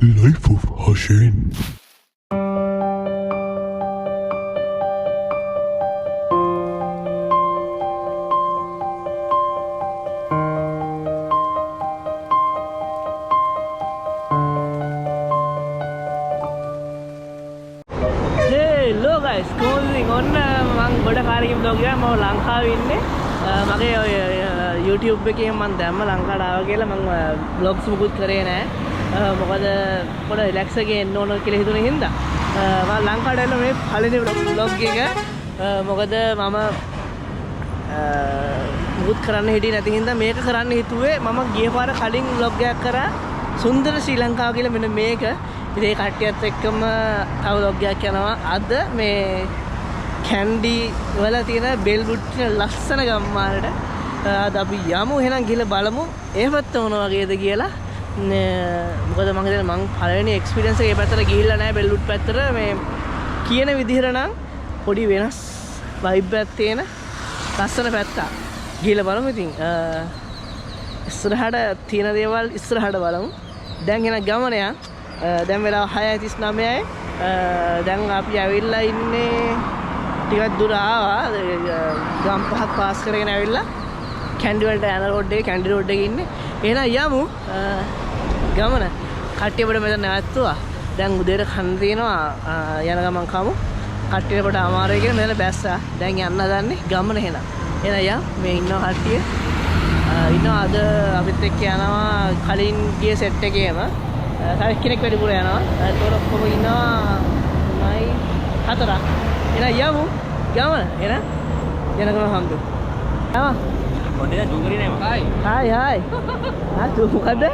Life of Hashin. Hello guys, closing on මම ගොඩ කාර්යකින් vlog එකක් මම ලංකාවේ ඉන්නේ මගේ ඔය YouTube එකේ මම දැම්ම ලංකාවට ආවා කියලා මම vlogs මුකුත් කරේ නෑ මොකද පොඩ රිලැක්ස් එකේ එන්න ඕන කියලා හිතුනේ හින්දා මම ලංකාවට ඇවිල්ලා මේ පළවෙනි vlog එක මොකද මම මුකුත් කරන්න හිටියේ නැති හින්දා මේක කරන්න හිතුවේ මම ගිය පාර කලින් vlog එකක් කරා සුන්දර ශ්‍රී ලංකාව කියලා මෙන්න මේක ඉතින් ඒ කට්ටියත් එක්කම තව vlog එකක් යනවා අද මේ කැන්ඩි වල තියෙන බෙල් බුට්ටි ලස්සන ගම්මානට අද අපි යමු එහෙනම් ගිහලා බලමු එහෙමත් මොන වගේද කියලා මොකද මම හිතන්නේ මම පළවෙනි එක්ස්පීරියන්ස් එක ඒ පැත්තට ගිහිල්ලා නැහැ බෙල් බුට් පැත්තට මේ කියන විදිහට නම් පොඩි වෙනස් වයිබ් එකක් තියෙන ලස්සන පැත්තක් ගිහලා බලමු ඉතින් ඉස්සරහට තියෙන දේවල් ඉස්සරහට බලමු දැන් එන ගමන දැන් වෙලාව 6:39යි දැන් අපි ඇවිල්ලා ඉන්නේ ටිකක් දුර ආවා ගම් පහක් පාස් කරගෙන ඇවිල්ලා කැන්ඩි වලට යන රෝඩ් එකේ කැන්ඩි රෝඩ් එකේ ඉන්නේ එහෙනම් යමු ගමන කට්ටිය අපිට මෙතන නැවතුවා දැන් උදේට කන්න තියෙනවා යන ගමන් කමු කට්ටියට පොඩ අමාරුයි කියලා මෙතන බැස්සා දැන් යන්න දන්නේ ගමන එහෙනම් යම් මේ ඉන්නවා කට්ටිය ඉන්නවා අද අපිත් එක්ක යනවා කලින් ගිය සෙට් එකේම තව කෙනෙක් වැඩිපුර යනවා ඒතකොට ඔක්කොම ඉන්නවා 4 එහෙනම් යමු ගමන එහෙනම් යනකම හම්බු ඔන්නේ දුගරි නේ හායි හායි තු මොකද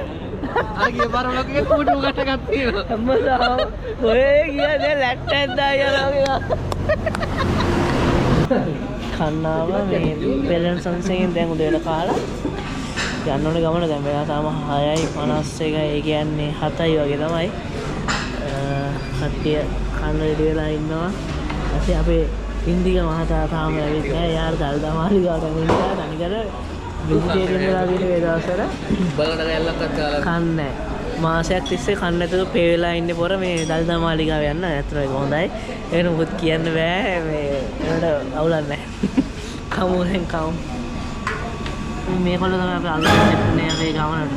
අර ගිය පාර vlog එකේ කුඩු උකට එකක් තියෙනවා අම්මලා ඔය ගියා දැන් ලැට්ටක් දායලා කන්නාව මේ පෙලෙන් සංසයෙන් දැන් උදේට කාලා යන්න ඕනේ ගමන දැන් වෙලා තාම 6:51 ඒ කියන්නේ 7යි වගේ තමයි කට්ටිය කන්න රෙඩි වෙලා ඉන්නවා ඊපස්සේ අපේ ඉන්දික මහතා තාම ඇවිත් නැහැ යාර දල්දා මාලිගාවට ඇවිල්ලා තනිකර වෙජිටේරියන් වෙලා ඉන්න මේ දවස්වල බලකට ගැල්ලක්වත් කාලා කන්නේ මාසයක් තිස්සේ කන්න නැතුව පේ වෙලා ඉන්නේ පොර මේ දල්දා මාලිගාව යන්න ඇත්තට ඒක හොඳයි ඒක මොකද කියන්න බෑ මේ ඒකට අවුලක් නැහැ කමුෙන් කමු මේකොල්ල තමයි අපි අල්ලන්නේ අපේ ගමනට.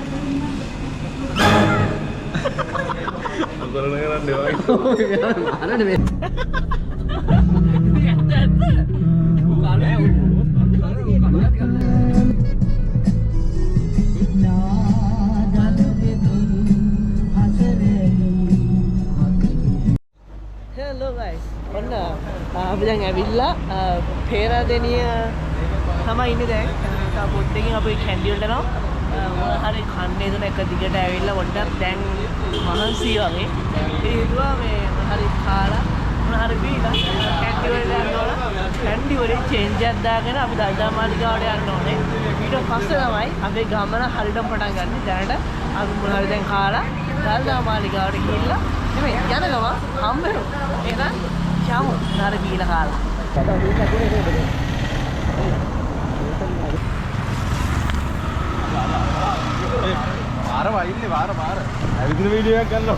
අල්ලන්න කරන්නේ වගේ. අරන්නේ මේ. Hello guys. ඔන්න අපි දැන් ඇවිල්ලා පේරාදෙනිය තමයි ඉන්නේ දැන්. පොඩ්ඩකින් අපි කැන්ඩි වලට යනවා මොන හරි කන්නේ දුන එක දිගට ඇවිල්ලා පොඩ්ඩක් දැන් මහන්සි වගේ ඒ හිතුවා මේ මොන හරි කාලා මොන හරි බීලා කැන්ඩි වලට යන්න ඕන කැන්ඩි වලේ චේන්ජ් එකක් දාගෙන අපි දල්දා මාලිගාවට යන්න ඕනේ ඊට පස්සේ තමයි අපේ ගමන හරියටම පටන් ගන්න දැනට අපි මොන හරි දැන් කාලා දල්දා මාලිගාවට ගිහිල්ලා නෙමෙයි යන ගම හම්බ වෙනවා එහෙනම් යමු නාර බීලා කාලා वार वाइल्ले वार वार अभी वीडियो एक कर लो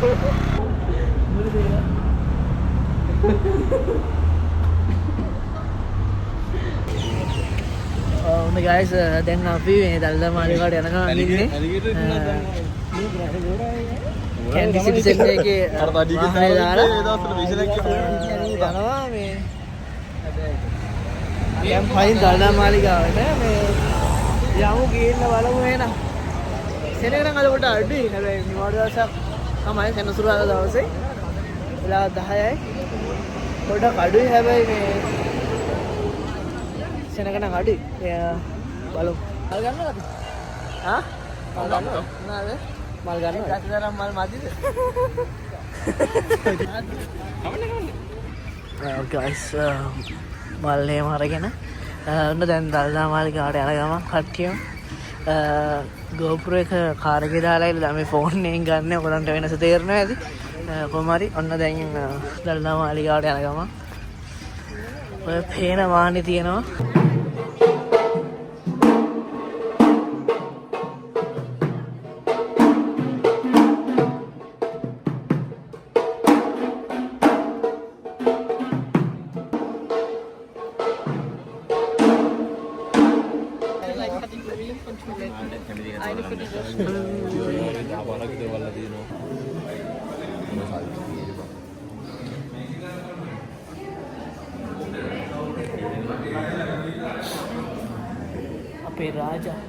ඔන්න guys දැන් අපි මේ දල්දා මාලිගාවට යනකම් ඉන්නේ කැන්ඩි සිටි සෙන්ටර් එකේ අර තඩියකින් දාලා ඒ දවස්වල විෂන් එකක් යනවා මේ දැන් පයින් දල්දා මාලිගාවට මේ යමු ගිහින් බලමු එහෙනම් සෙනගනම් අද කොට අඩුයි හැබැයි නිවාඩු දවසක් තමයි සෙනසුරාදා දවසේ වෙලාව 10යි පොඩක් අඩුයි හැබැයි මේ සෙනගනම් අඩුයි බලමු මල් ගන්නවද හා මල් ගන්නවද නේද මල් ගන්නවද ගැටතරම් මල් මදිද guys මල් එහෙම අරගෙන ඔන්න දැන් දල්දා මාලිගාවට යන ගමන් කට්ටියම GoPro එක කාර් එකේ දාලා ඉන්න මේ ෆෝන් එකෙන් ගන්න ඔයගලන්ට වෙනස තේරෙනවා ඇති කොහොම හරි ඔන්න දැන් දල්දා මාලිගාවට යන ගමන් ඔය පේන වාහනේ තියෙනවා අපේ රාජා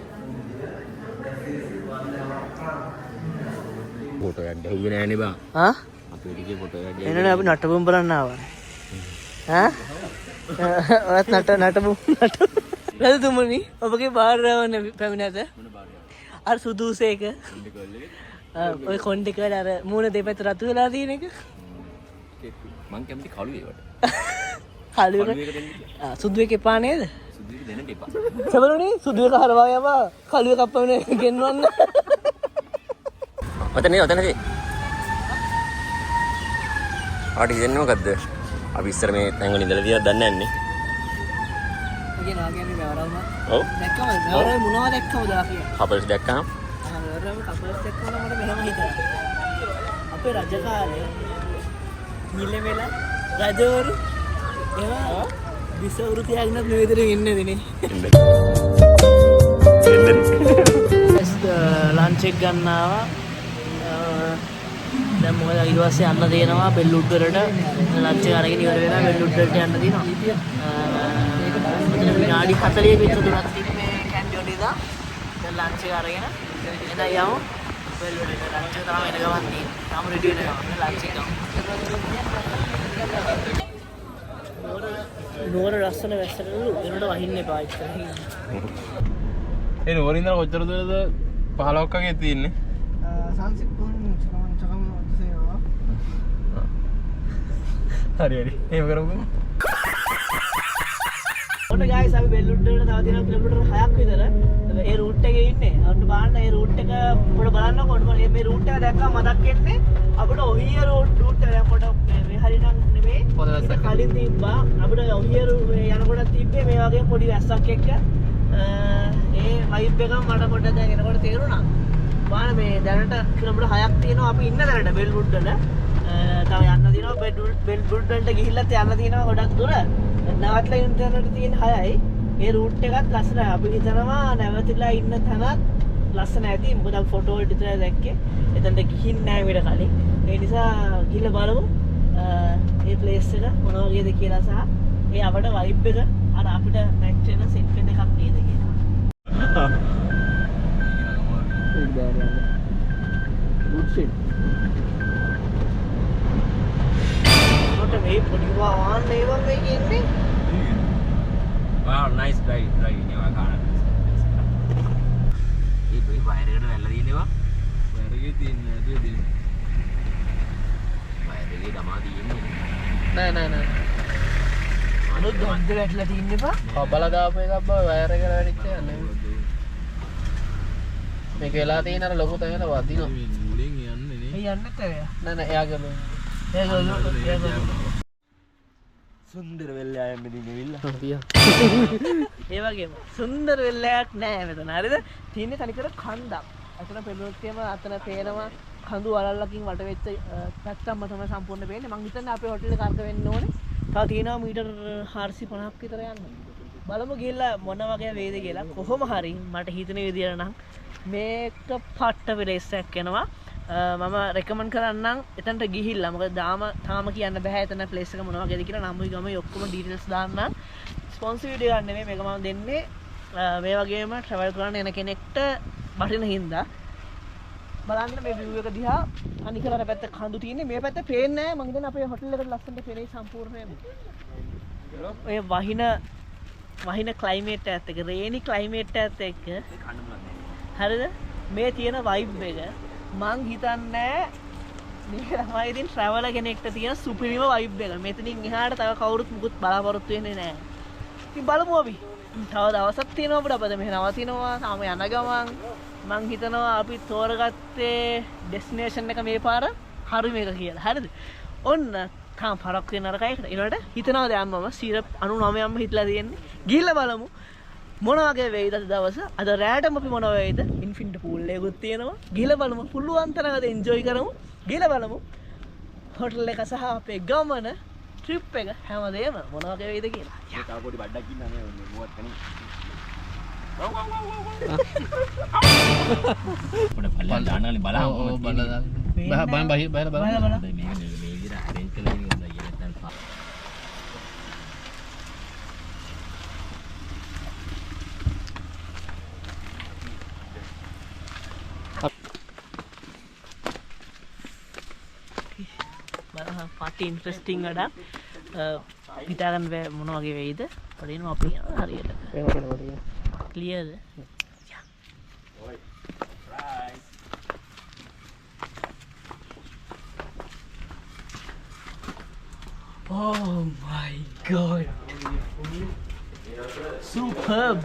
ෆොටෝ එකක් ගැහුවේ නෑනේ බං. ආ අපේ ටිකේ ෆොටෝ එකක් එනනේ අපි නටබුම් බලන්න ආවා. ඈ ඔයත් නටබුම් රජතුමනි ඔබගේ භාර්යාව පැමිණ ඇත. අර සුදුසේක ඔය කොණ්ඩේ කරලා අර මූණ දෙපැත්ත රතු වෙලා තියෙන එක. මං කැමති කළු ඒවට. කළු එක සුදු එක එපා නේද? සුදු එක දෙන්න එපා. සබලුනේ සුදු එක හරවා යවා කළු එක අප්පම ගෙන්වන්න. ඔතනදී ආටි දෙන්නේ මොකද්ද? අපි ඉස්සර මේ තැන් වල ඉඳලා තියලා දන්නේ නැන්නේ. කියනවා කියන්නේ වැවරම. ඔව්. දැක්කම වැවරම මොනවද දැක්කමද ආපිය? කපල්ස් දැක්කම වැවරම කපල්ස් දැක්කම මට මෙහෙම හිතනවා. අපේ රජ කාලේ නිල වෙලා රජවරු ඒවා විසවරු තියාගෙන මේ විදිහට ඉන්නේ නේ. ලන්ච් එක ගන්නවා. දැන් මොකද ඊට පස්සේ යන්න දෙනවා බෙල්ලුඩ් වලට. ලන්ච් එක අරගෙන ඉවර වෙලා බෙල්ලුඩ් වලට යන්න දෙනවා. විනාඩි 40 විතර දුරක් තිබ්බේ කැන්ටින් ඉඳලා. දැන් ලන්ච් එක අරගෙන එදා යමු බෙල්ලුඩ් වලට. ලන්ච් එක තමයි එන ගමන් තියෙන්නේ. තාම රෙඩි වෙනවා ලන්ච් එක ගමු. නෝර රස්සන වැස්සටලු එනට වහින්න එපා ඉස්සරහින්. ඒ නෝරින් ඉඳලා කොච්චර දුරද 15ක් වගේ තියෙන්නේ? හරි එහෙම කරමුකෝ. ඔන්න ගයිස් අපි බෙල්ලුඩ් වලට තව තියෙනවා කිලෝමීටර් 6ක් විතර. ඒ රූට් එකේ ඉන්නේ. අන්න බලන්න ඒ රූට් එක පොඩ බලන්නකො මේ රූට් එක දැක්කම මතක් වෙන්නේ අපිට ඔහිය රූට් එක දැන් පොඩ මේ හරිනම් නෙමෙයි. කලින් තිබ්බා අපිට ඔහිය යනකොට තිබ්බේ මේ වගේ පොඩි වැස්සක් එක්ක. ඒ වයිබ් එක මට පොඩ්ඩක් දැන් එනකොට තේරුණා. බලන්න මේ දැනට කිලෝමීටර් 6ක් තියෙනවා අපි ඉන්න දැනට බෙල්ලුඩ් වල. තව යන්න තියෙනවා බෙල්ලුඩ් වලට ගිහිල්ලත් යන්න තියෙනවා ගොඩක් දුර. නවත්ලා ඉන්න තැනට තියෙන 6යි. ඒ රූට් එකත් ලස්සනයි. අපි හිතනවා නැවතිලා ඉන්න තැනත් ලස්සන ඇති. මොකද අපි ෆොටෝ වලට විතරයි දැක්කේ. එතනට ගිහින් නැහැ ඊට කලින්. ඒ නිසා ගිහලා බලමු. මේ ප්ලේස් එක මොන වගේද කියලා සහ ඒ අපට වයිබ් එක අර අපිට මැච් වෙන සෙට් වෙන එකක් නේද කියලා. ඒක බෑනේ. good shit. මේ පොඩි වාහන ඒවා මේ කියන්නේ. Wow, nice drive නේ කාරණා. ඒ බයි වයර් එකට වැල්ලා තියෙනවා. වයර් එකේ තියෙන්නේ නැතුව තියෙන්නේ. වයර් එකේ දමා තියෙන්නේ. නෑ. අනුත් දොද්ද වැටලා තින්නේ පා. කබල දාපු එකක් බව වයර් එකට වැටිච්ච යන්නේ. මේක වෙලා තියෙන අර ලොකු තැනට වදිනවා. මේ මුලින් යන්නේ නේ. ඒ යන්නත් ඇය. නෑ එයාගේ සුන්දර වෙල්ලෑයක් මෙදින් ගෙවිලා. ඒ වගේම සුන්දර වෙල්ලයක් නෑ මෙතන. හරිද? තියෙන්නේ තනිකර කන්දක්. අතන පෙනුනොත් එහෙම අතන පේනවා කඳු වලල්ලකින් වට වෙච්ච පැත්තක්ම තමයි සම්පූර්ණ පේන්නේ. මං හිතන්නේ අපේ හොටෙල් එක කරක වෙන්න ඕනේ. තව තියෙනවා මීටර් 450ක් විතර යන්න. බලමු ගිහලා මොන වගේ වේද කියලා. කොහොම හරි මට හිතෙන විදියට නම් මේක පට්ට ප්ලේස් එකක් වෙනවා. මම රෙකමන්ඩ් කරන්නම් එතනට ගිහිල්ලා. මොකද තාම කියන්න බෑ එතන ප්ලේස් එක මොන වගේද කියලා. නම් ගමේ ඔක්කොම ඩීටේල්ස් දාන්නම්. ස්පොන්සර් වීඩියෝ ගන්න නෙමෙයි මේක මම දෙන්නේ. මේ වගේම ට්‍රැවල් කරන්න එන කෙනෙක්ට වටින හින්දා බලන්න මේ view එක දිහා අනිකල අර පැත්ත කඳු තියෙන්නේ. මේ පැත්ත පේන්නේ නැහැ. මම හිතන්නේ අපේ හොටෙල් එකට ලස්සනට පේන්නේ සම්පූර්ණයෙන්ම. ඔය වහින ක්ලයිමේට් එකත් එක්ක රේනි ක්ලයිමේට් එකත් එක්ක හරිද? මේ තියෙන වයිබ් එක මං හිතන්නේ මේක තමයි ඉතින් ට්‍රැවලර් කෙනෙක්ට තියෙන සුපිරිම වයිබ් එක. මෙතනින් එහාට තව කවුරුත් මුකුත් බලාපොරොත්තු වෙන්නේ නැහැ. ඉතින් බලමු අපි. තව දවසක් තියෙනවා අපිට. අපිට මෙහෙ නවතිනවා. තාම යන ගමන් මං හිතනවා අපි තෝරගත්තේ ඩෙස්ටිනේෂන් එක මේ පාර හරි මේක කියලා. හරිද? ඔන්න තාම පරක් වෙන නරකයකට. ඊළඟට හිතනවා දැන් මම 99ක්ම හිටලා තියෙන්නේ. ගිහිල්ලා බලමු. මොන වගේ වෙයිද අද දවස? අද රැටම අපි මොන වෙයිද? ඉන්ෆිනිටි පූල් එකකුත් තියෙනවා. ගිහලා බලමු. පුළුවන් තරම් අද එන්ජොයි කරමු. ගිහලා බලමු. හොටෙල් එක සහ අපේ ගමන ට්‍රිප් එක හැමදේම මොන වගේ වෙයිද කියලා. තව පොඩි බඩක් ඉන්නනේ මොකක්ද කන්නේ. පොඩ පල්ලෙන් දානවනේ බලන්න ඔව් බලලා බහන් බහි බහලා බලන්න බලන්න. මේ විදිහට අරේන්ජ් කරලා ඉන්නේ නැත්නම් බලන්න පාටි ඉන්ට්‍රස්ටිං වැඩක්. හිතා ගන්න බෑ මොන වගේ වෙයිද. පරිණම අපි යනවා හරියට. ක්ලියර්ද? Oh my god. Superb.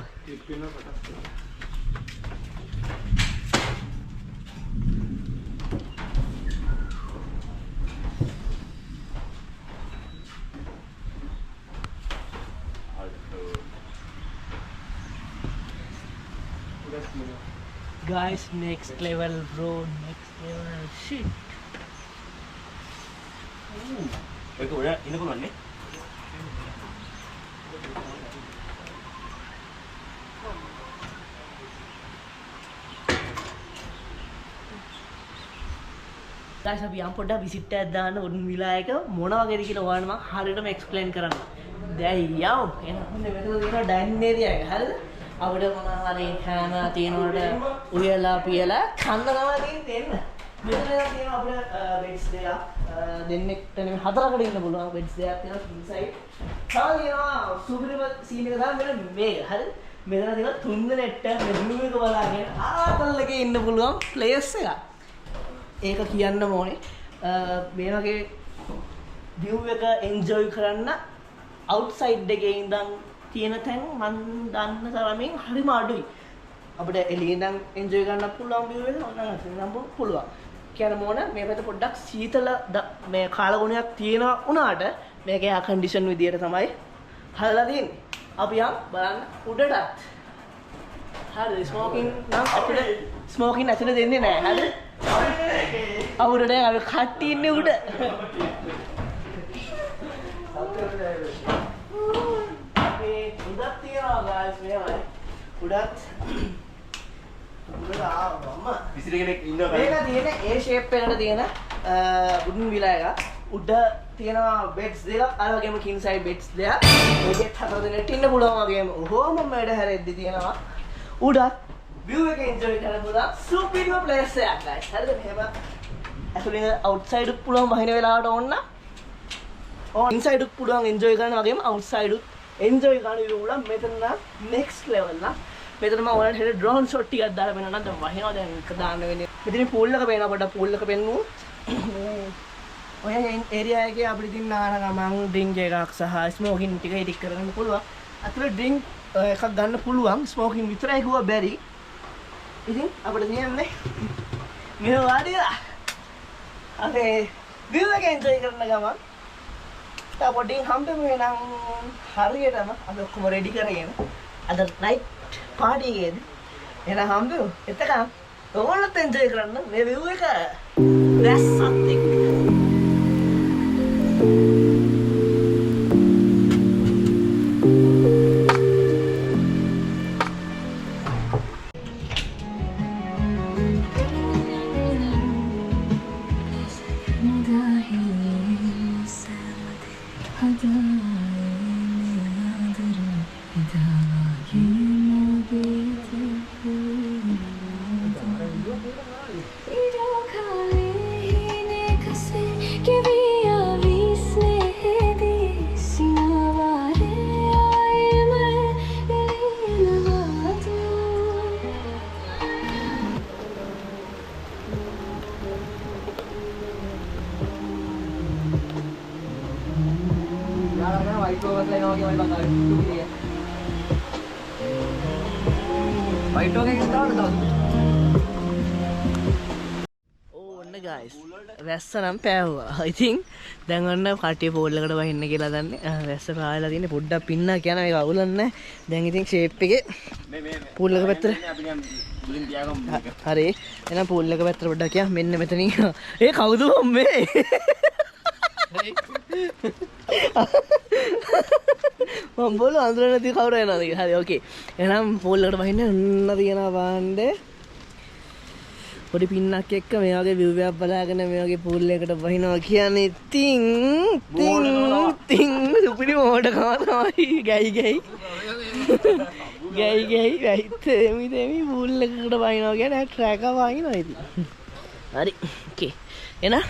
Guys, next level bro, next level shit. ඒක ඔය ඉන්න පුළුවන් නේ guys අපි යම් පොඩ්ඩක් විසිට් එකක් දාන්න උඩුන් විලායක මොන වගේද කියලා ඔයාලට මම හරියටම එක්ස්ප්ලেইন කරන්න. දැන් යව් එහෙනම් මෙතන තියෙනවා ඩයිනින් ඒරියා එක. හරිද? අපිට මොනවා හරි කෑම තියෙනකොට උයලා පියලා කන්න තමයි තියෙන්නේ. මෙතන තියෙනවා අපිට බෙඩ්ස් දෙකක්. දෙන්නෙක්ට නෙමෙයි හතරකට ඉන්න පුළුවන් බෙඩ්ස් දෙකක් තියෙනවා king side. තව තියෙනවා සුපිරිම සීන් එක තමයි මෙන්න මේක. හරිද? මෙතන තියෙනවා තුන් දෙනෙක්ට මේ view එක බලාගෙන ආතල් එකේ ඉන්න පුළුවන් ප්ලේස් එකක්. ඒක කියන්න ඕනේ මේ වගේ view එක enjoy කරන්න outside එකේ ඉඳන් තියෙන තැන් මම දන්න තරමින් හරිම අඩුයි. අපිට එළියේ ඉඳන් enjoy කරන්න පුළුවන් view එක ඕනනම් පුළුවන්. කියන මොන මේ පැත්ත පොඩ්ඩක් සීතල මේ කාලගුණයක් තියෙනවා උනාට මේක එයා කන්ඩිෂන් විදියට තමයි හදලා තියෙන්නේ. අපි යම් බලන්න උඩටත්. හරි ස්මෝකින් නම් අපිට ස්මෝකින් ඇතුලේ දෙන්නේ නැහැ. හරිද? අවුරුඩ අපි කට්ටි ඉන්නේ උඩ. අපි උඩක් තියනවා guys මේවයි. උඩත් උඩට ආවම විසිර කෙනෙක් ඉන්නවා මේක තියෙන්නේ A shape එකකට තියෙන වුඩන් විලා එක. උඩ තියෙනවා beds දෙකක් අර වගේම king size beds දෙකක්. මේකෙත් හතර දෙනෙක් ඉන්න පුළුවන් වගේම ඔහොම මඩ හැරෙද්දි තියෙනවා. උඩත් view එක enjoy කරන්න පුළුවන් super place එකක් guys. හරිද? මෙහෙම ඇතුළේ outside උත් පුළුවන් බහින වෙලාවට ඕන නම් inside උත් පුළුවන් enjoy කරන්න වගේම outside උත් enjoy කරන්න පුළුවන්. මෙතන නම් next level නා. මෙතන මම ඔයාලට හෙට drone shot ටිකක් දාලා වෙනවා නම් දැන් වහිනවා දැන් එක දාන්න වෙන්නේ. මෙතන pool එක පේනවා පොඩ්ඩක් pool එක පෙන්නුවොත්. ඔය area එකේ අපිට ඉතින් නාන ගමන් drink එකක් සහ smoking ටික edit කරන්න පුළුවන්. අතට drink එකක් ගන්න පුළුවන්. smoking විතරයි ගුවා බැරි. ඉතින් අපිට තියෙන්නේ මෙහෙ වාඩිලා අපේ view එක enjoy කරන ගමන් තා පොඩ්ඩින් හම්බෙමු වෙනම් හරියටම අද ඔක්කොම ready කරගෙන අද night party එකේද එහෙනම් හම්බෙමු එතකම් ඔයගොල්ලොත් enjoy කරන්න මේ view එක that's something. ඕන්න guys වැස්ස නම් පෑවුවා. ඉතින් දැන් ඔන්න කට්ටිය පෝල් එකට වහින්න කියලා දන්නේ. වැස්ස පායලා තියෙන්නේ පොඩ්ඩක් පින්න කියන මේක අවුලන්නේ. දැන් ඉතින් ෂේප් එකේ මේ පූල් එක පැත්තට අපි නම් මුලින් තියාගමු. හරි. එහෙනම් පූල් එක පැත්තට පොඩ්ඩක් යන්න. මෙන්න මෙතනින්. ඒ කවුද මේ? මම බෝල අඳුරන්නේ නැති කවුරු එනවද කියලා. හරි ඕකේ. එහෙනම් පූල් එකට වහින්න ඔන්න තියෙනවා බලන්න. පොඩි පින්නක් එක්ක මේ වගේ view එකක් බලාගෙන මේ වගේ පූල් එකකට වහිනවා කියන්නේ තින් සුපිරි මොඩකම තමයි. ගයි right එමි පූල් එකකට වහිනවා කියන්නේ ට්‍රැක් එක වහිනවා ඉතින්. හරි ඕකේ. එහෙනම්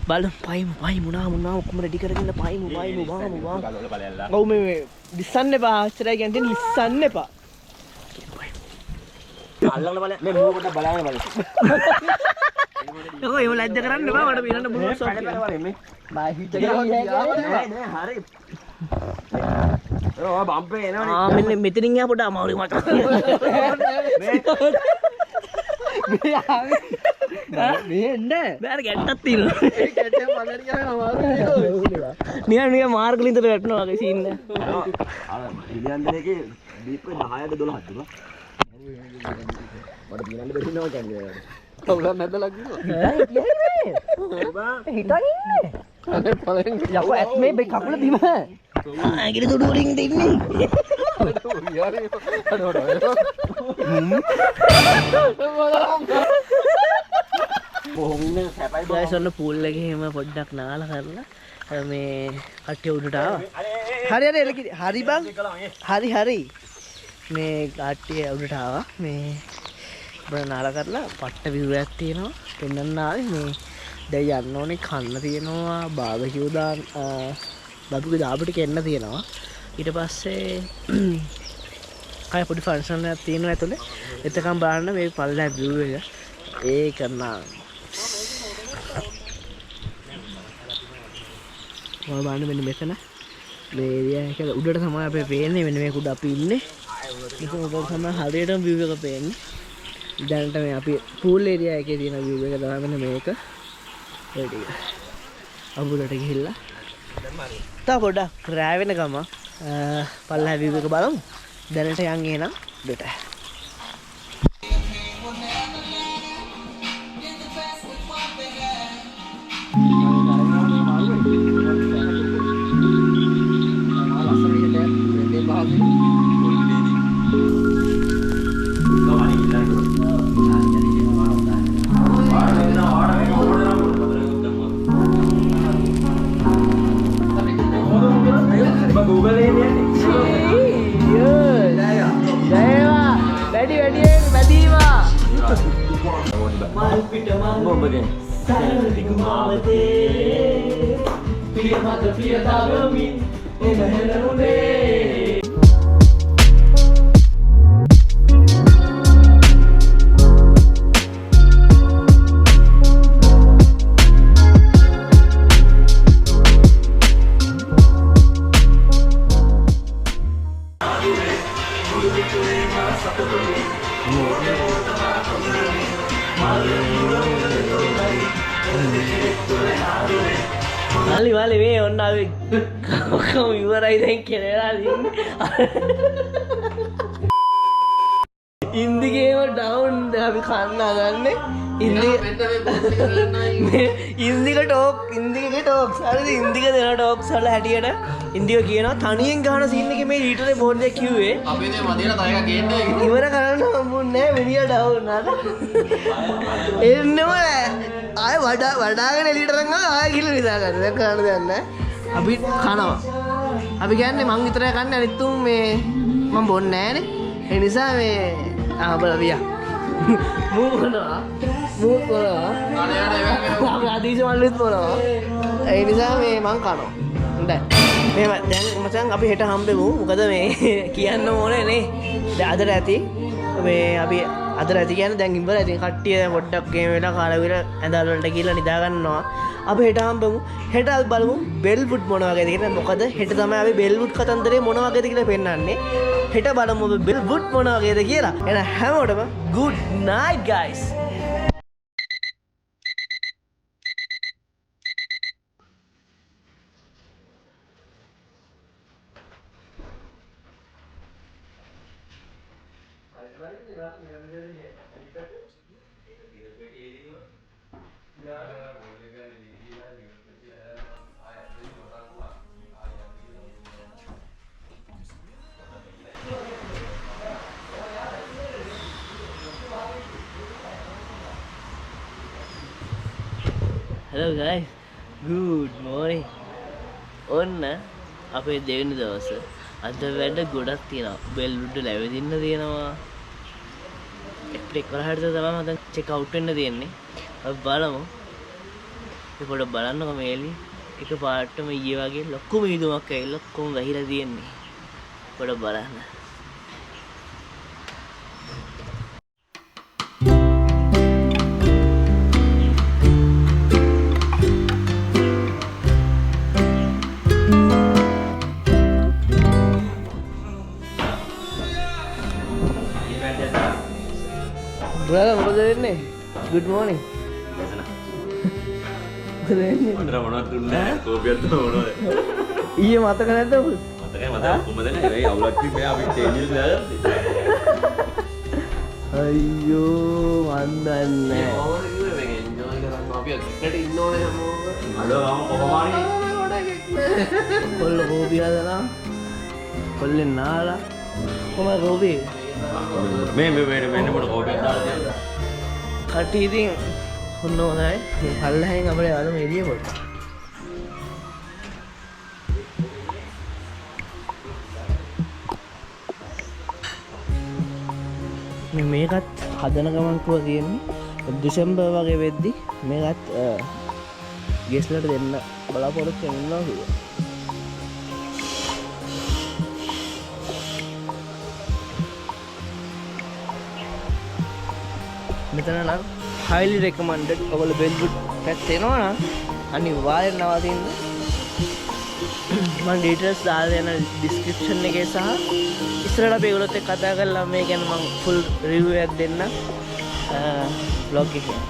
බලමු පයිමු නා ඔක්කොම රෙඩි කරගෙන පයිමු වාමු. ඔව් මේ ලිස්සන්න එපා. ආශ්චර්යයි කියන්නේ ලිස්සන්න එපා. අල්ලන්න බලන්න මේ මුව කොට බලාගෙන බලන්න. යකෝ එහෙම ලැජ්ජ කරන්න එපා. මට පිරන්න මොනවා සෝක් බලන්න බයි හිට නෑ හරි. ඔය බම්පේ එනවනේ. මෙන්න මෙතනින් යා පොඩ අමාරුයි මට. මේ එන්නේ බෑර ගැට්ටක් තියෙනවා. ඒ ගැට්ටේ මලට ගියාම අමාරුයි. නිකන් මාර්ග ලින්දට වැටෙනවා වගේ සීන් එක. අර ඉලියන්දලේගේ දීප්ක 10ට 12ක් දුනා. මට දිනන්න බැරි නෝ කියන්නේ. කවුරුන් නැදලා කිව්වා. හිටන් ඉන්නේ. අනේ පලෙන් යකෝ ඇත් මේ කකුල බිම. ආගිරි දුඩු වලින් දෙන්නේ. ගයිස් ඔන්න පූල් එකේ එහෙම පොඩ්ඩක් නාලා කරලා මේ කට්ටිය උඩට ආවා. හරි එලකිරි. හරි බං. හරි. මේ කට්ටිය උඩට ආවා. මේ බර නාලා කරලා පට්ට view එකක් තියෙනවා. පෙන්නන්න ආවේ මේ දැන් යන්න ඕනේ කන්න තියෙනවා. බාබකියු දාන්න බබුගේ දාපට කෙන්න තියෙනවා. ඊට පස්සේ අය පොඩි ෆන්ක්ෂන් එකක් තියෙනවා ඇතුලේ. එතකම් බලන්න මේ පල්ලෑ view එක. ඒක නම් ඔය බලන්න මෙන්න මෙතන මේ ඒරියා එක උඩට තමයි අපි පේන්නේ. මෙන්න මේක උඩ අපි ඉන්නේ. මේක උඩට තමයි හරියටම view එක පේන්නේ. දැනට මේ අපි pool area එකේ තියෙන view එක තමයි මෙන්න මේක. ඒ ටික අඹුලට ගිහිල්ලා තා පොඩ්ඩක් රෑ වෙන ගම පල්ලෑ view එක බලමු. දැනට යන් එනම් උඩට. Wali me onna ඔක්කොම ඉවරයි දැන් කියලා ඉන්දිගේම ඩවුන් අපි කන්න ගන්නේ ඉන්දික ටෝක්ස් හරිද ඉන්දික දෙන ටෝක්ස් වල හැටියට ඉන්දික කියනවා තනියෙන් ගහන සීන් එකේ මේ ඊටරේ බෝඩ් එක කිව්වේ අපි මේ මදියට තව එකක් ගේන්න ඉවර කරන්න හම්බුන්නේ නැහැ විනිය ඩවුන් අර එන්නම ආය වඩාගෙන එළියට රංගන ආය කිල නිදා ගන්න දැන් කරන්න දෙයක් නැහැ අපි කනවා අපි කියන්නේ මං විතරයි කන්නේ අනිත් තුන් මේ මම බොන්නේ නැහනේ ඒ නිසා මේ බලවියා මූ කරනවා අපි ආදීස මල්ලුත් බොනවා ඒ නිසා මේ මං කනවා හොඳයි මේ දැන් මචං අපි හෙට හම්බෙමු මොකද මේ කියන්න ඕනේ නේ දැන් අදට ඇති මේ අපි අදට ඇති කියන්නේ දැන් ඉවරයි ඉතින් කට්ටිය පොඩ්ඩක් ගේම් වෙලා කාලා විතර ඇඳල් වලට ගිහලා නිදා ගන්නවා අපි හෙට හම්බෙමු හෙට අපි බලමු බෙල්වුඩ් මොන වගේද කියලා මොකද හෙට තමයි අපි බෙල්වුඩ් කතන්දරේ මොන වගේද කියලා පෙන්නන්නේ හෙට බලමු අපි බෙල්වුඩ් මොන වගේද කියලා එහෙනම් හැමෝටම good night guys Hello guys, good morning. ඔන්න අපේ දෙවෙනි දවස අද වැඩ ගොඩක් තියෙනවා. බෙල්වුඩ් වල ඇවිදින්න තියෙනවා. එප්‍රෙක් වලහට තමයි මම දැන් චෙක් අවුට් වෙන්න තියෙන්නේ. අපි බලමු. මේ පොඩ බලන්නකො මේ එළිය. එක පාටම ඊයේ වගේ ලොකු මීදුමක් ඇවිල්ලා කොම් වැහිලා තියෙන්නේ. පොඩ බලන්න. Brother, what are you doing? Good morning. මට මොනවද දුන්නේ කෝපියක් දුන්න මොනවද ඊයේ මතක නැද්ද ඔබ? මතකයි මතක කොහමද නේ ඒ අවුලක් තිබ්බේ අපි ටේනිල් දාගත්තේ අයියෝ මන් දන්නේ ඕන කිව්වේ මේක එන්ජොයි කරන්න අපි එකට ඉන්න ඕනේ හැමෝම අද මම කොහොමාරි කොල්ල කෝපි හදලා කොල්ලෙන් නාලා කොහමද කෝපි මේ මොන කෝපියක් දාලා තියෙනවද කටි ඉතින් ඔන්න හොඳයි මේ පල්ලෙහෙන් අපේ යාළුවෝ එළිය පොඩ්ඩක් මේකත් හදන ගමන් කිව්වා තියෙන්නේ දෙසැම්බර් වගේ වෙද්දි මේකත් ගෙස්ලට දෙන්න බලාපොරොත්තු වෙනවා කිව්වා. මෙතන නම් highly recommended ඔයගොල්ලෝ බෙල්වුඩ් පැත්තේ එනවා නම් අනිවාර්යෙන් නවතින්න. මම details දාලා දෙන description එකේ සහ ඉස්සරහට අපි ඒගොල්ලොත් එක්ක කතා කරලා මේ ගැන මම full review එකක් දෙන්න vlog එකේ.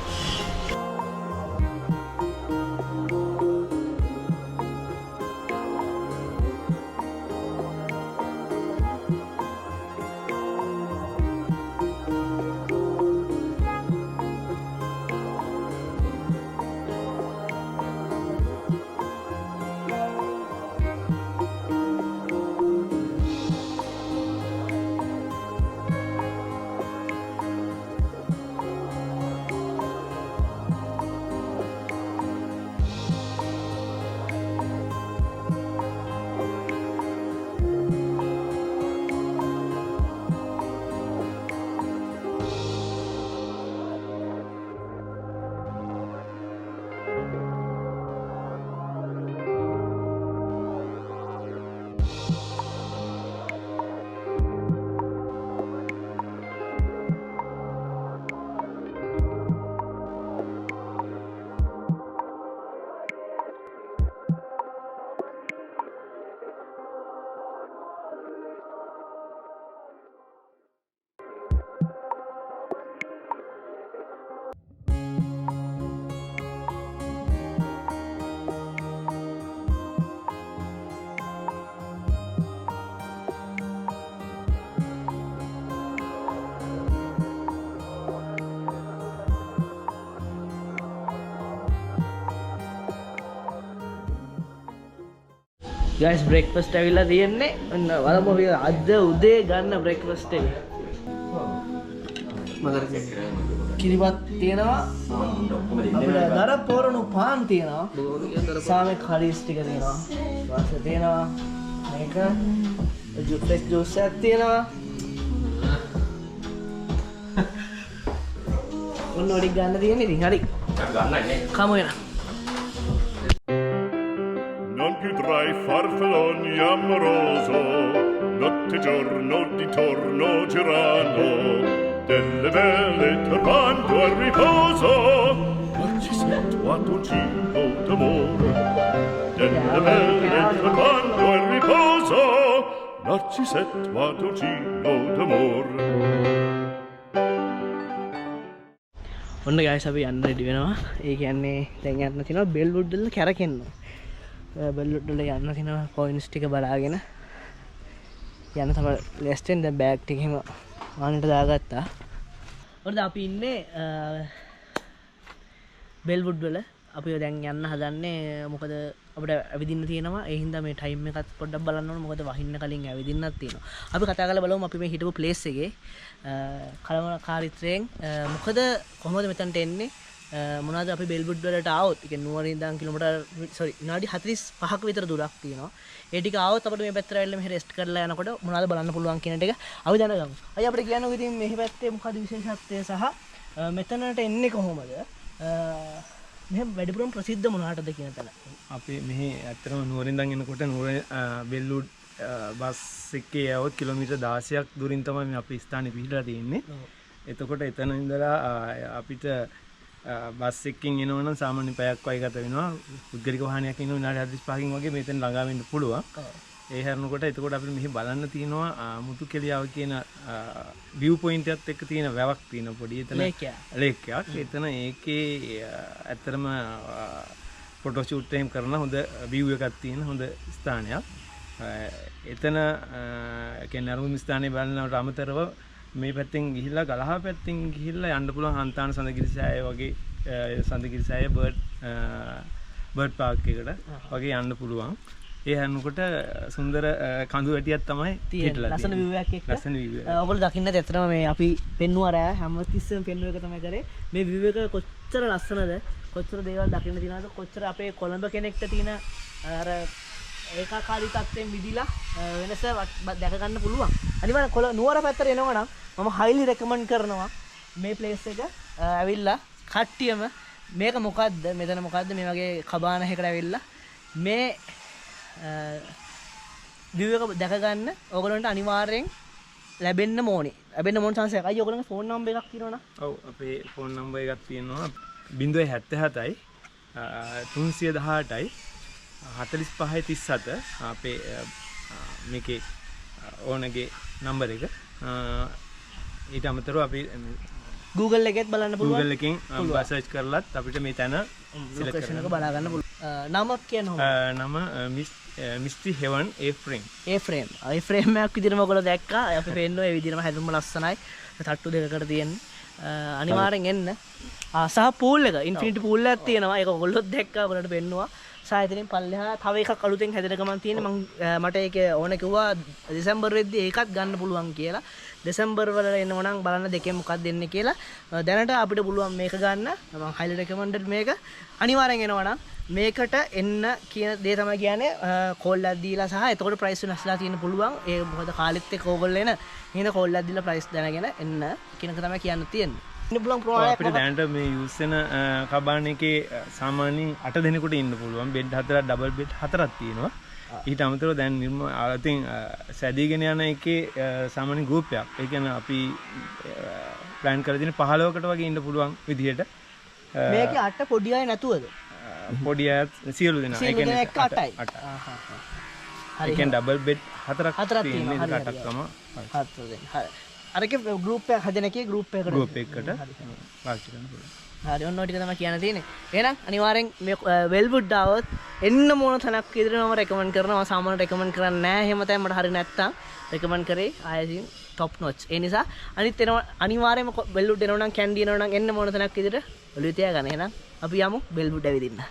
guys breakfast ඇවිල්ලා තියෙන්නේ ඔන්න බලමු අපි අද උදේ ගන්න breakfast එක. මගර කිරිබත් තියෙනවා අපිට දර පොරණු පාන් තියෙනවා සාමේ කරීස් ටික තියෙනවා වාස තියෙනවා මේක ජූස් ජූස් එකක් තියෙනවා ඔන්න ඔඩි ගන්න තියෙන්නේ ඉතින් හරි ගන්නන්නේ කමු එන Non più tra i farfalloni amoroso, notte e giorno di torno girando, delle belle turbando al riposo, non ci sento a tuo giro d'amore. Delle belle turbando al riposo, non ci sento a tuo giro d'amore. ඔන්න guys අපි යන්න ready වෙනවා. ඒ කියන්නේ දැන් යන්න තියෙනවා බෙල්වුඩ් වල කැරකෙන්න. බෙල්වුඩ් වල යන්න තියෙනවා කොයින්ස් ටික බලාගෙන යන්න තමයි ලෙස්ටෙන් දැන් බෑග් ටික එහෙම ආනට දාගත්තා. ඔන්න අපි ඉන්නේ බෙල්වුඩ් වල. අපි දැන් යන්න හදන්නේ මොකද අපිට ඇවිදින්න තියෙනවා. ඒ හින්දා මේ ටයිම් එකත් පොඩ්ඩක් බලන්න ඕන. මොකද වහින්න කලින් ඇවිදින්නත් තියෙනවා. අපි කතා කරලා බලමු අපි මේ හිටපු ප්ලේස් එකේ කලමකාරීත්වයෙන් මොකද කොහොමද මෙතනට එන්නේ මොනවද අපි බෙල්වුඩ් වලට ආවොත් ඒ කියන්නේ නුවරින් ඉඳන් කිලෝමීටර් විනාඩි 45ක විතර දුරක් තියෙනවා. ඒ ටික ආවොත් අපිට මේ පැත්තට ඇවිල්ලා මෙහෙ රෙස්ට් කරලා යනකොට මොනවද බලන්න පුළුවන් කියන ටික අපි දැනගමු. අය අපිට කියන්නකෝ ඉතින් මෙහි පැත්තේ මොකද විශේෂත්වය සහ මෙතනට එන්නේ කොහොමද? මෙහෙ වැඩිපුරම ප්‍රසිද්ධ මොනවටද කියන තැන. අපි මෙහි ඇත්තටම නුවරින් ඉඳන් එනකොට නුවර බෙල්වුඩ් බස් එකේ යවොත් කිලෝමීටර් 16ක් දුරින් තමයි මේ අපේ ස්ථානේ පිහිටලා තියෙන්නේ. එතකොට එතන ඉඳලා අපිට බස් එකකින් එනවනම් සාමාන්‍ය පැයක් වගේ ගත වෙනවා. පුද්ගලික වාහනයක් ඉන්න විනාඩි 45කින් වගේ මෙතන ළඟා වෙන්න පුළුවන්. ඒ හැරෙනකොට එතකොට අපිට මෙහි බලන්න තියෙනවා මුතු කෙලියාව කියන view point එකත් එක්ක තියෙන වැවක් තියෙන පොඩි එතන ලේක් එකක්. එතන ඒකේ ඇත්තටම ෆොටෝ ෂූට් එකක් කරන හොඳ view එකක් තියෙන හොඳ ස්ථානයක්. එතන කියන්නේ අරුම ස්ථානේ බලනවට අමතරව මේ පැත්තෙන් ගිහිල්ලා ගලහා පැත්තෙන් ගිහිල්ලා යන්න පුළුවන් හන්තාන සඳගිරිසෑය වගේ සඳගිරිසෑය බර්ඩ් පාර්ක් එකට වගේ යන්න පුළුවන්. ඒ හැරෙනකොට සුන්දර කඳු වැටියක් තමයි තියෙන්නේ. ලස්සන view එකක් එක්ක. ලස්සන view එක. ඔයගොල්ලෝ දකින්නත් ඇත්තටම මේ අපි පෙන්නුවා රෑ හැමතිස්සෙම පෙන්නුව එක තමයි කරේ. මේ view එක කොච්චර ලස්සනද? කොච්චර දේවල් දකින්න තියෙනවද? කොච්චර අපේ කොළඹ කෙනෙක්ට තියෙන අර ඒකාකාරී තත්ත්වෙන් විදිලා වෙනස දැක ගන්න පුළුවන්. අනිවාර්යෙන් නුවර පැත්තට එනවා නම් මම highly recommend කරනවා මේ place එක ඇවිල්ලා කට්ටියම මේක මොකද්ද මෙතන මොකද්ද මේ වගේ කබාන එකකට ඇවිල්ලා මේ view එක දැක ගන්න ඕගොල්ලන්ට අනිවාර්යෙන් ලැබෙන්න ඕනේ. ලැබෙන්න ඕන chance එකක්. අයියෝ ඕගොල්ලන්ගේ phone number එකක් තියෙනවනේ. ඔව් අපේ phone number එකක් තියෙනවා 077යි 318යි 4537 අපේ මේකේ ඕනගේ නම්බර එක. ඊට අමතරව අපි Google එකෙත් බලන්න පුළුවන්. Google එකෙන් සර්ච් කරලත් අපිට මේ තැන ලොකේෂන් එක බලා ගන්න පුළුවන්. නමක් කියනවා. නම මිස්ටි හෙවන් ඒ ෆ්‍රේම්. ඒ ෆ්‍රේම් එකක් විදිහටම ඔයගොල්ලෝ දැක්කා. අපි පෙන්නනවා ඒ විදිහටම හැදුම ලස්සනයි. තට්ටු දෙකකට තියෙන්නේ. අනිවාර්යෙන් එන්න. සහ පූල් එක ඉන්ෆිනිටි පූල් එකක් තියෙනවා. ඒක ඔයගොල්ලෝ දැක්කා. ඔයගොල්ලන්ට පෙන්නවා. සායතනින් පල්ලෙහා තව එකක් අලුතෙන් හැදෙන ගමන් තියෙන්නේ. මට ඒක ඕන කිව්වා දෙසැම්බර් වෙද්දී ඒකත් ගන්න පුළුවන් කියලා. දෙසැම්බර් වල එනවා නම් බලන්න දෙකෙන් මොකක්ද දෙන්නේ කියලා. දැනට අපිට පුළුවන් මේක ගන්න. මම highly recommended මේක. අනිවාර්යෙන් එනවා නම් මේකට එන්න කියන දේ තමයි කියන්නේ කෝල් එකක් දීලා සහ එතකොට ප්‍රයිස් වෙනස්ලා තියෙන්න පුළුවන්. ඒ මොකද කාලෙත් එක්ක ඕගොල්ලෝ එන හින කෝල් එකක් දීලා ප්‍රයිස් දැනගෙන එන්න කියන එක තමයි කියන්න තියෙන්නේ. ඉන්න පුළුවන් ප්‍රමාණයක් අපිට දැනට මේ යූස් වෙන කබාන එකේ සාමාන්‍යයෙන් 8 දෙනෙකුට ඉන්න පුළුවන්. බෙඩ් 4ක් ඩබල් බෙඩ් 4ක් තියෙනවා. ඊට අමතරව දැන් ඉතින් සැදීගෙන යන එකේ සාමාන්‍ය ගෲප් එකක්. ඒ කියන්නේ අපි ප්ලෑන් කරලා තියෙන 15කට වගේ ඉන්න පුළුවන් විදිහට. මේකේ 8 පොඩි අය නැතුවද? පොඩි අයත් සියලු දෙනා. ඒ කියන්නේ 8යි. හරි. ඒ කියන්නේ ඩබල් බෙඩ් 4ක් තියෙනවා. 8ක් තමයි. 4 දෙනා. හරි. අරකේ ගෲප් එක හදන එකේ ගෲප් එකකට පාවිච්චි කරන්න පුළුවන්. හරි ඔන්න ඔය ටික තමයි කියන්න තියෙන්නේ. එහෙනම් අනිවාර්යෙන් මේ වෙල්වුඩ් ආවොත් එන්න මොන තැනක් විදිහට මම රෙකමන්ඩ් කරනවා. මම සාමාන්‍යයෙන් රෙකමන්ඩ් කරන්නේ නැහැ. එහෙම තමයි මට හරි නැත්තම් රෙකමන්ඩ් කරේ ආයෙත් টপ නොච්. ඒ නිසා අනිත් එනවා අනිවාර්යයෙන්ම වෙල්වුඩ් එනවා නම් කැන්ඩි එනවා නම් එන්න මොන තැනක් විදිහට ඔළුවේ තියාගන්න. එහෙනම් අපි යමු වෙල්වුඩ් ඇවිදින්න.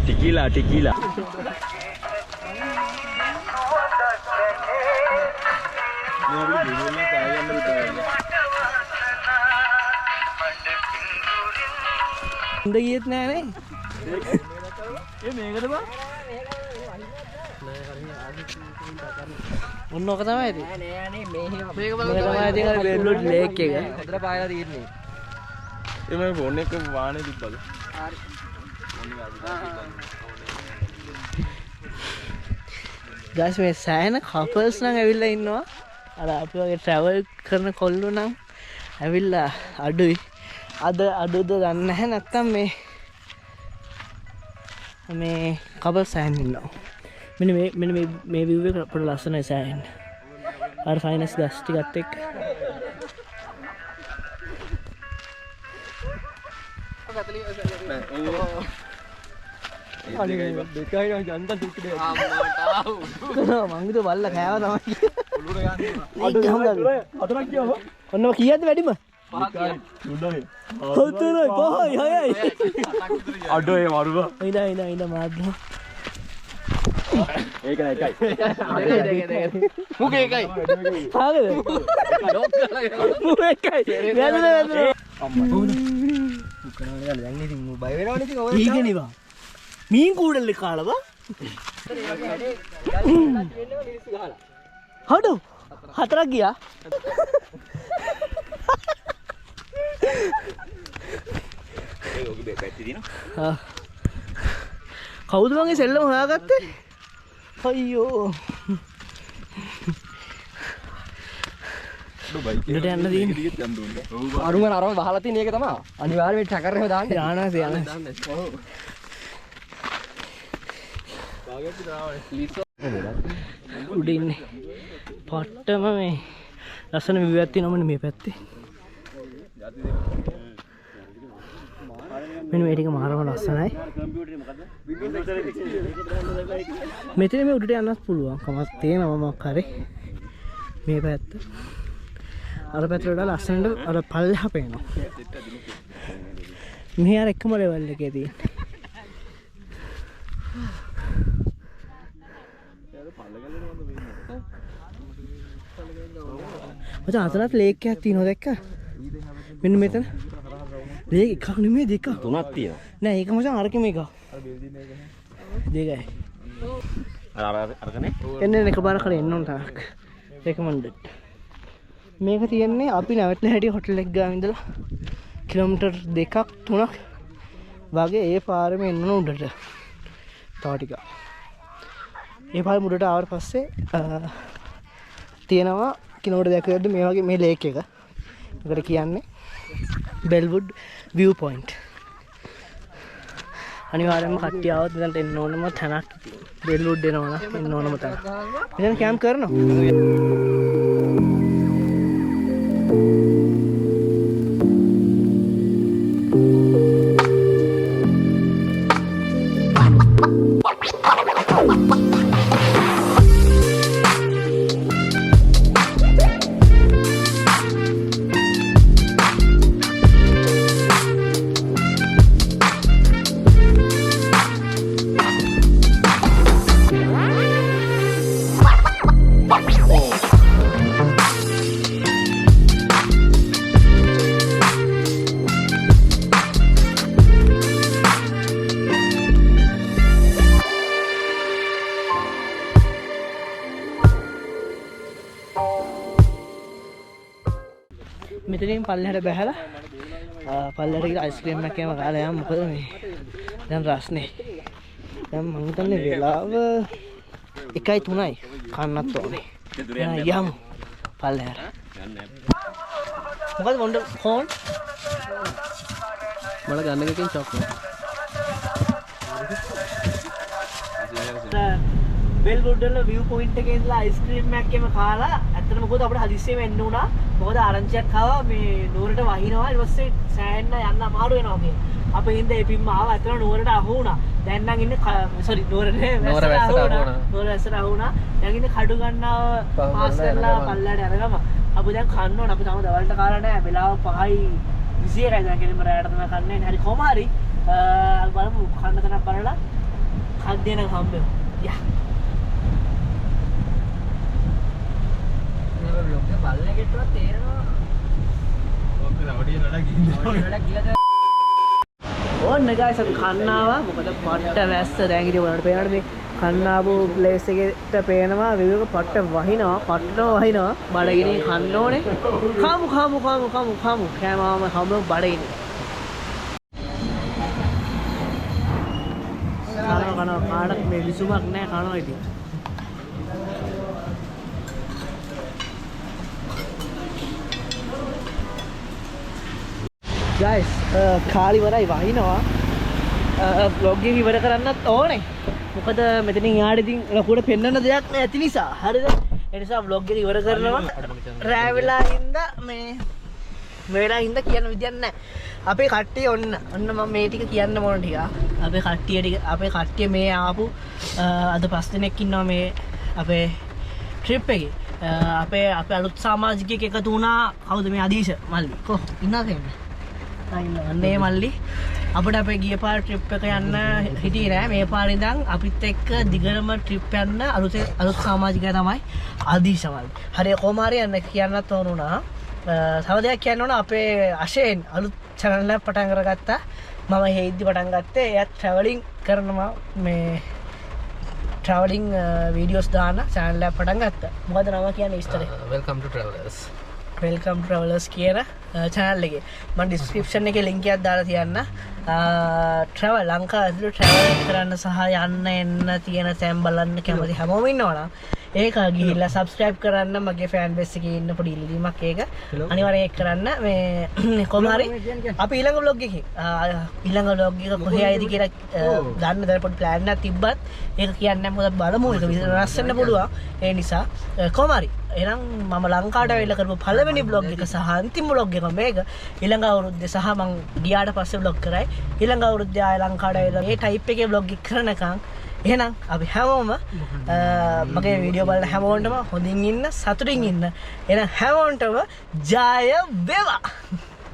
ටිකිලා උඹ ගියෙත් නෑ නේ. මේකට බා. ඔන්න ඔක තමයි ඉතින්. නෑ නේ මේක බලන්න තමයි ඉතින් වෙල්වුඩ් ලේක් එක. හතර පායලා තියෙන්නේ. මේ ෆෝන් එක වාහනේ තිබ්බද? හරි. ගයිස් මේ සෑහෙන කපල්ස් නම් ඇවිල්ලා ඉන්නවා. අර අපි වගේ ට්‍රැවල් කරන කොල්ලෝ නම් ඇවිල්ලා අඩුයි. අඩුද ගන්න නැහැ නැත්තම් මේ කපල්ස් සෑහෙන ඉන්නවා. මෙන්න මේ view එක අපිට ලස්සනයි සෑහෙන. අර ෆයිනස් ගස් ටිකත් එක්ක. දෙකයි ජන්ත දුක්කේ මංගිත බල්ල කෑව තමයි අතරක් කියව ඔන්න කීයද වැඩිම 5යි 3යි 4යි 5යි 6යි අඩෝ ඒ වරුව ඉඳ මාත් ඒක එකයි. මුගේ එකයි. කාගේද? මූ එකයි. වැදුනේ. ඊගෙනවා. මීන් කූඩල්ලේ කාලා බා. හඩු 4ක් ගියා. ඒක ඔගේ පැත්තේ දිනවා. කවුද මගේ සෙල්ලම හොයාගත්තේ? අයියෝ. උඩට යන්න තියෙන්නේ. අරුම අරම බහලා තියෙන එක තමයි. අනිවාර්යයෙන් ටැකර් එකම දාන්න. යානාස යන. උඩ ඉන්නේ. පට්ටම මේ ලස්සන විවයක් තියෙනවනේ මේ පැත්තේ. මෙන්න මේ ටික මාරම ලස්සනයි. මෙතන මේ උඩට යන්නත් පුළුවන්. කමක් තියෙනවා මොකක් හරි. මේ පැත්ත. අර පැත්තට වඩා ලස්සනට අර පල්ලෙහා පේනවා. මෙහි අර එකම ලෙවල් එකේ තියෙන්නේ. මචං අතනත් ලේක් එකක් තියෙනවා දැක්කා? මෙන්න මෙතන. ලේක් එකක් නෙමෙයි දෙකක්. තුනක් තියෙනවා. නෑ ඒක මචං අරකෙම එකක්. දෙකයි. අරකනේ. එන්නේ එකපාර කරේ එන්න ඕන තරක්. recommended. මේක තියෙන්නේ අපි නැවැටලා හැටි හොටල් එක ගාව ඉඳලා කිලෝමීටර් 2ක් 3ක් වගේ ඒ පාරෙම එන්න ඕන උඩට. තව ටිකක්. ඒ පාරෙ මුඩට ආවට පස්සේ තියෙනවා කිලෝමීටර් 2ක් විතර මේ වගේ මේ ලේක් එක. ඒකට කියන්නේ බෙල්වුඩ් view point. අනිවාර්යයෙන්ම කට්ටිය આવත් මෙතනට එන්න ඕනම තැනක් බෙල්වුඩ් එනවා නම් එන්න ඕනම තැන. මෙතන කැම්ප් කරනවා. මෙතනින් පල්ලෙහාට බැහැලා පල්ලෙහාට ගිහලා අයිස්ක්‍රීම් එකක් කෑම කාලා යන්න. මොකද මේ දැන් රස්නේ. දැන් මම හිතන්නේ වෙලාව 1:03යි කන්නත් ඕනේ. යමු පල්ලෙහාට. මොකද මොන්ඩ ෆෝන් මල ගන්න එකකින් ෂොක් බෙල්වුඩ් වල view point එකේ ඉඳලා අයිස්ක්‍රීම් එකක් එම කාලා ඇත්තටම මොකද අපිට හදිස්සියෙම එන්න උනා. මොකද ආරංචියක් ආවා මේ නුවරට වහිනවා. ඊට පස්සේ සෑහෙන්න යන්න අමාරු වෙනවා මේ. අපේ හින්දා ඒ පිම්ම ආවා. ඇත්තටම නුවරට අහු වුණා. දැන් නම් ඉන්නේ සෝරි නුවර වැස්සට අහු වුණා. දැන් ඉන්නේ කඩු ගන්නාව පාස් කරලා පල්ලයට අරගම. අපි දැන් කන්න ඕන. අපි තාම දවල්ට කාලා නැහැ. වෙලාව 5:21යි දැන් කෙලින්ම රැයට තමයි කන්නේ. හරි කොහම හරි බලමු කන්න තැනක් බලලා කද්දේ නම් හම්බෙමු. යා ඕන්න ගයිස් අපි කන්නාවා. මොකද පට්ට වැස්ස දැන් ඉතින් ඔයාලට පේනවනේ මේ කන්නාපු ප්ලේස් එකට පේනවා විවක පට්ට වහිනවා. පට්ටම වහිනවා. බඩගිනින් කන්න ඕනේ. කමු කෑමාම හම්බෙමු බඩගිනින්. කනවා කාටත් මේ විසුමක් නැහැ කනවා ඉතින්. ගයිස් කාලි වරයි වහිනවා. vlog එක ඉවර කරන්නත් ඕනේ. මොකද මෙතනින් යාට ඉතින් ලකුවට පෙන්වන්න දෙයක් නැති නිසා. හරිද? ඒ නිසා vlog එක ඉවර කරනවා. රෑ වෙලා හින්දා මේ වෙලා හින්දා කියන්න විදියක් නැහැ. අපේ කට්ටිය ඔන්න මම මේ ටික කියන්න ඕන ටික. අපේ කට්ටිය මේ ආපු අද 5 දිනක් ඉන්නවා මේ අපේ ට්‍රිප් එකේ. අපේ අලුත් සමාජිකයෙක් එකතු වුණා. කවුද මේ අදීශ මල්ලි? කො ඉන්නවද එන්නේ? අන්නේ මල්ලි අපිට අපේ ගිය පාර ට්‍රිප් එක යන්න හිටියේ නෑ. මේ පාර ඉඳන් අපිත් එක්ක දිගටම ට්‍රිප් යන්න අලුත් සමාජිකයා තමයි ආදීශවල්. හරි කොහොම හරි යන්න කියන්නත් ඕන වුණා. තව දෙයක් කියන්න ඕන අපේ අශේන් අලුත් channel එකක් පටන් කරගත්තා. මම හේද්දි පටන් ගත්තේ. එයා traveling කරනවා මේ traveling videos දාන channel එකක් පටන් ගත්තා. මොකද නම කියන්නේ ඉස්තරේ? Welcome to Travelers. වෙල්කම් ට්‍රැවලර්ස් කියන channel එකේ මම description එකේ link එකක් දාලා තියන්න. travel ලංකාව ඇතුළේ travel කරන්න සහ යන්න එන්න තියෙන තැන් බලන්න කැමති හැමෝම ඉන්නවනම් ඒක ගිහිල්ලා subscribe කරන්න. මගේ fan base එකේ ඉන්න පොඩි ඉල්ලීමක් ඒක. අනිවාර්යෙන් ඒක කරන්න. මේ කොහොම හරි අපි ඊළඟ vlog එකේ ඊළඟ vlog එක කොහේ ආයිද කියලා ගන්න දැන් පොඩි plan එකක් තිබ්බත් ඒක කියන්නේ මොකද බලමු. ඒක විතරක් වෙන්න පුළුවන්. ඒ නිසා කොහොම හරි එහෙනම් මම ලංකාවට වෙලා කරපු පළවෙනි vlog එක සහ අන්තිම vlog එක මේක ඊළඟ අවුරුද්දේ සහ මම ගියාට පස්සේ vlog කරයි. ඊළඟ අවුරුද්දේ ආය ලංකාවට වෙලා මේ type එකේ vlog එක කරනකම් එහෙනම් අපි හැමෝම මගේ වීඩියෝ බලන හැමෝටම හොඳින් ඉන්න සතුටින් ඉන්න. එහෙනම් හැමෝටම ජය වේවා.